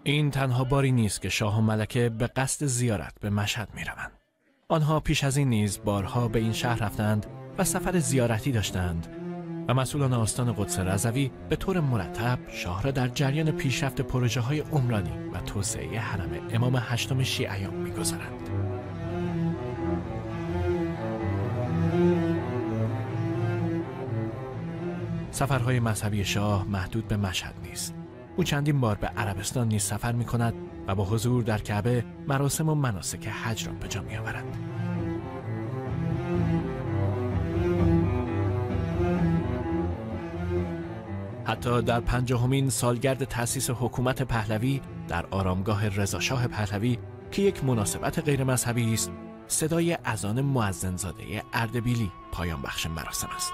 این تنها باری نیست که شاه و ملکه به قصد زیارت به مشهد می روند. آنها پیش از این نیز بارها به این شهر رفتند و سفر زیارتی داشتند و مسئولان آستان قدس رضوی به طور مرتب شاه را در جریان پیشرفت پروژه های عمرانی و توسعه حرم امام هشتم شیعیان می گذارند. سفرهای مذهبی شاه محدود به مشهد نیست. او چندین بار به عربستان نیز سفر می کند و با حضور در کعبه مراسم و مناسک حج را به جا می آورد. حتی در 50مین سالگرد تأسیس حکومت پهلوی در آرامگاه رضاشاه پهلوی که یک مناسبت غیر مذهبی است، صدای اذان مؤذنزاده اردبیلی پایان بخش مراسم است.